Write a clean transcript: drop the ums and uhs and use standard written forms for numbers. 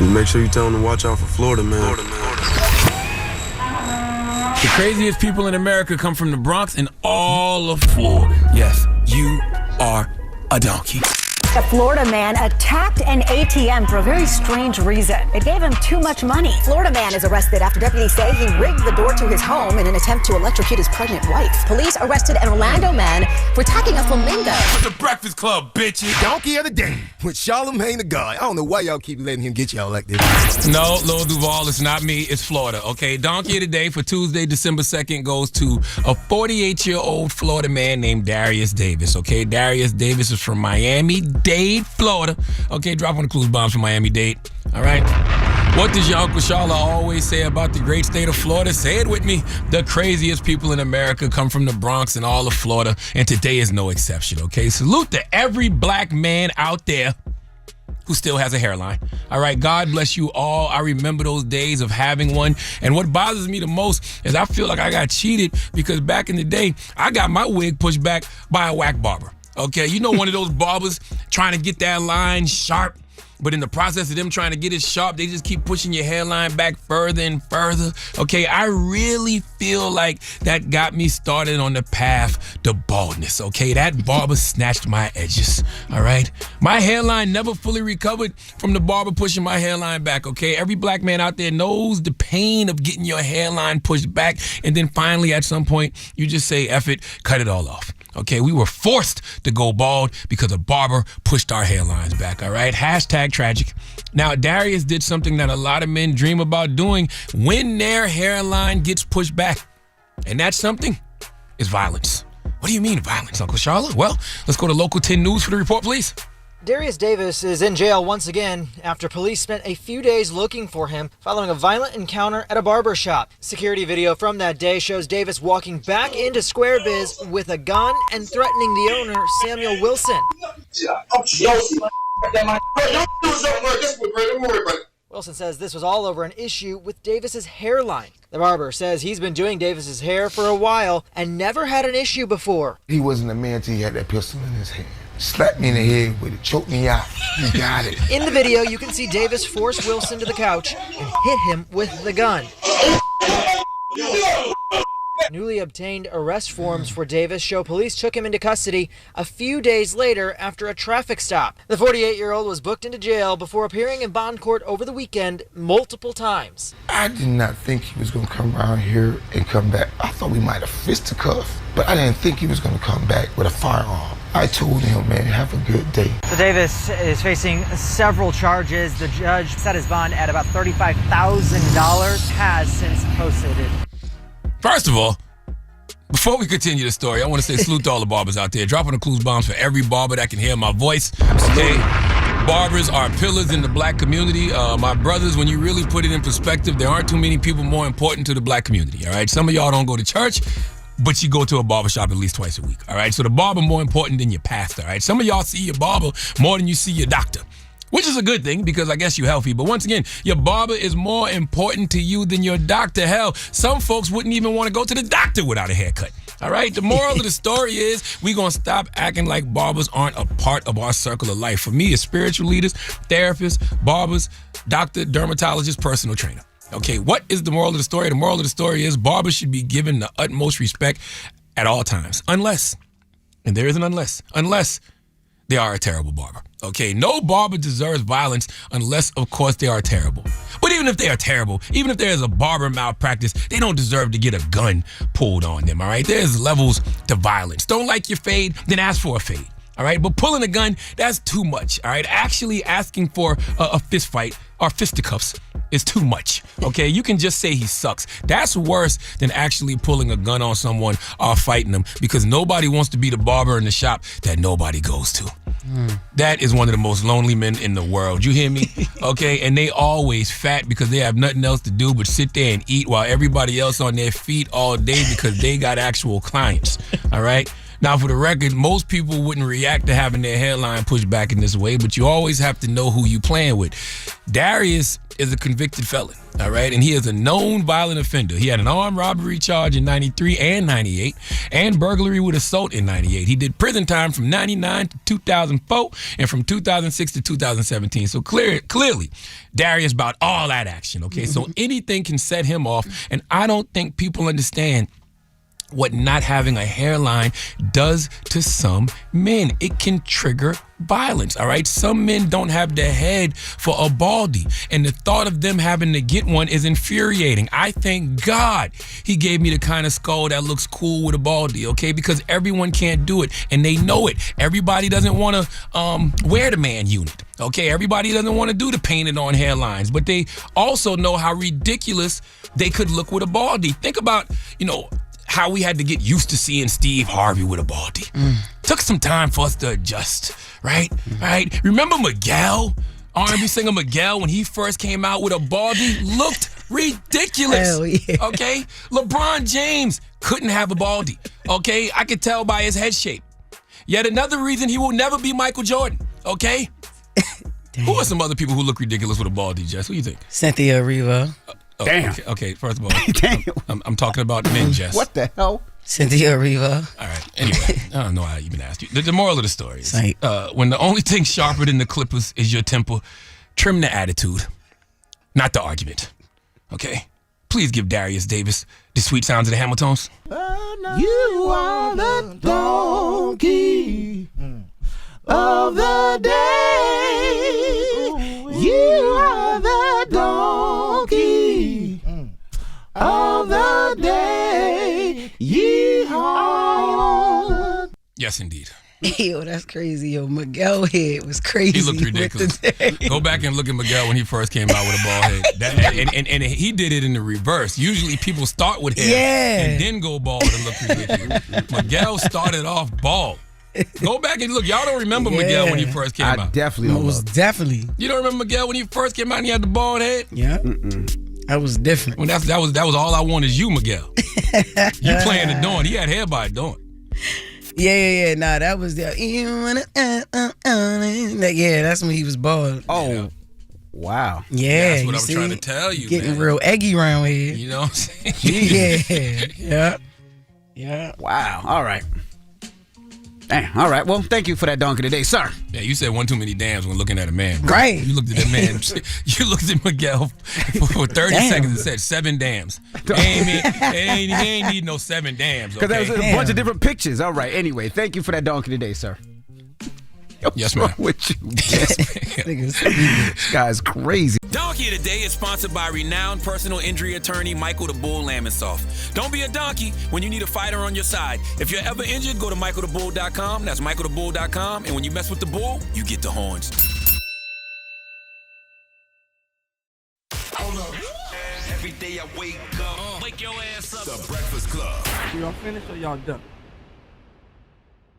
Make sure you tell them to watch out for Florida, man. The craziest people in America come from the Bronx and all of Florida. Yes, you are a donkey. A Florida man attacked an ATM for a very strange reason. It gave him too much money. Florida man is arrested after deputies say he rigged the door to his home in an attempt to electrocute his pregnant wife. Police arrested an Orlando man for attacking a flamingo. With the Breakfast Club, bitches. Donkey of the day with Charlamagne the God. I don't know why y'all keep letting him get y'all like this. No, Lil Duval, it's not me, it's Florida, okay? Donkey of the day for Tuesday, December 2nd goes to a 48-year-old Florida man named Darius Davis, okay? Darius Davis is from Miami-Dade, Florida. Okay, drop on the clues bombs from Miami-Dade, all right? What does your Uncle Sharla always say about the great state of Florida? Say it with me. The craziest people in America come from the Bronx and all of Florida, and today is no exception, okay? Salute to every black man out there who still has a hairline. All right, God bless you all. I remember those days of having one. And what bothers me the most is I feel like I got cheated because back in the day, I got my wig pushed back by a whack barber. Okay, you know, one of those barbers trying to get that line sharp, but in the process of them trying to get it sharp, they just keep pushing your hairline back further and further. Okay, I really feel like that got me started on the path to baldness. Okay, that barber snatched my edges. All right, my hairline never fully recovered from the barber pushing my hairline back. Okay, every black man out there knows the pain of getting your hairline pushed back, and then finally at some point you just say, F it, cut it all off. Okay, we were forced to go bald because a barber pushed our hairlines back, all right? Hashtag tragic. Now, Darius did something that a lot of men dream about doing when their hairline gets pushed back. And that something is violence. What do you mean violence, Uncle Sharla? Well, let's go to Local 10 News for the report, please. Darius Davis is in jail once again after police spent a few days looking for him following a violent encounter at a barbershop. Security video from that day shows Davis walking back into Square Biz with a gun and threatening the owner, Samuel Wilson. Wilson says this was all over an issue with Davis's hairline. The barber says he's been doing Davis's hair for a while and never had an issue before. He wasn't a man until he had that pistol in his hand. Slapped me in the head with it, choked me out. You got it. In the video, you can see Davis force Wilson to the couch and hit him with the gun. Newly obtained arrest forms for Davis show police took him into custody a few days later after a traffic stop. The 48-year-old was booked into jail before appearing in bond court over the weekend multiple times. I did not think he was going to come around here and come back. I thought we might have fisticuffed, but I didn't think he was going to come back with a firearm. I told him, man, have a good day. So Davis is facing several charges. The judge set his bond at about $35,000, has since posted it. First of all, before we continue the story, I want to say salute to all the barbers out there. Dropping the clues bombs for every barber that can hear my voice. Okay, barbers are pillars in the black community. My brothers, when you really put it in perspective, there aren't too many people more important to the black community, all right? Some of y'all don't go to church, but you go to a barbershop at least twice a week, all right? So the barber more important than your pastor, all right? Some of y'all see your barber more than you see your doctor, which is a good thing because I guess you're healthy. But once again, your barber is more important to you than your doctor. Hell, some folks wouldn't even want to go to the doctor without a haircut. All right, the moral of the story is we're going to stop acting like barbers aren't a part of our circle of life. For me, it's spiritual leaders, therapists, barbers, doctor, dermatologist, personal trainer. Okay, what is the moral of the story? The moral of the story is barbers should be given the utmost respect at all times. Unless, and there is an unless they are a terrible barber. Okay, no barber deserves violence unless, of course, they are terrible. But even if they are terrible, even if there is a barber malpractice, they don't deserve to get a gun pulled on them, all right? There's levels to violence. Don't like your fade, then ask for a fade, all right? But pulling a gun, that's too much, all right? Actually asking for a fist fight or fisticuffs is too much, okay? You can just say he sucks. That's worse than actually pulling a gun on someone or fighting them because nobody wants to be the barber in the shop that nobody goes to. That is one of the most lonely men in the world. You hear me? Okay, and they always fat because they have nothing else to do but sit there and eat while everybody else on their feet all day because they got actual clients, all right? Now, for the record, most people wouldn't react to having their hairline pushed back in this way, but you always have to know who you playing with. Darius is a convicted felon, all right? And he is a known violent offender. He had an armed robbery charge in 93 and 98 and burglary with assault in 98. He did prison time from 99 to 2004 and from 2006 to 2017. So clearly, Darius about all that action, okay? So anything can set him off, and I don't think people understand what not having a hairline does to some men. It can trigger violence, all right? Some men don't have the head for a baldy, and the thought of them having to get one is infuriating. I thank God he gave me the kind of skull that looks cool with a baldy, okay? Because everyone can't do it, and they know it. Everybody doesn't want to wear the man unit, okay? Everybody doesn't want to do the painted on hairlines, but they also know how ridiculous they could look with a baldy. Think about, how we had to get used to seeing Steve Harvey with a baldy. Took some time for us to adjust, right? Right? Remember Miguel, R&B singer Miguel, when he first came out with a baldy? Looked ridiculous. Hell yeah. Okay? LeBron James couldn't have a baldy. Okay? I could tell by his head shape. Yet another reason he will never be Michael Jordan. Okay? Who are some other people who look ridiculous with a baldy, Jess? Who do you think? Cynthia Erivo. Damn. Okay, first of all, Damn. I'm talking about men, Jess. What the hell? Cynthia Erivo. All right. Anyway, I don't know how I even asked you. The moral of the story is, Saint. when the only thing sharper than the clippers is your temper, trim the attitude, not the argument. Okay? Please give Darius Davis the sweet sounds of the Hamiltons. You are the donkey of the day. You are the donkey of the day. Yeehaw. Yes, indeed. Yo, that's crazy. Yo, Miguel head was crazy. He looked ridiculous. Go back and look at Miguel when he first came out with a bald head. And he did it in the reverse. Usually people start with hair and then go bald and look ridiculous. Miguel started off bald. Go back and look. Y'all don't remember Miguel when he first came out. I definitely don't. Most definitely. You don't remember Miguel when he first came out and he had the bald head? Yeah. That was different. Well, that was all I want is you, Miguel. You playing the Dawn. He had hair by Dawn. Yeah. Nah, that was the. Yeah, that's when he was bald. Oh, wow. Yeah, That's what I'm trying to tell you, getting man. real eggy around here. You know what I'm saying? Yeah. Wow. All right. Damn. All right. Well, thank you for that donkey today, sir. Yeah, you said one too many dams when looking at a man. Right. You looked at that man. You looked at Miguel for 30 seconds and said 7 dams. He ain't need no 7 dams. Because Okay? there was a bunch of different pictures. All right. Anyway, thank you for that donkey today, sir. Yes, What's wrong ma'am. with you? This guy's crazy. Donkey of the Day is sponsored by renowned personal injury attorney Michael the Bull Lamonsoff. Don't be a donkey when you need a fighter on your side. If you're ever injured, go to michaelthebull.com. That's michaelthebull.com. And when you mess with the bull, you get the horns. Hold up. Every day I wake up. Wake your ass up. The Breakfast Club. Y'all finished or y'all done?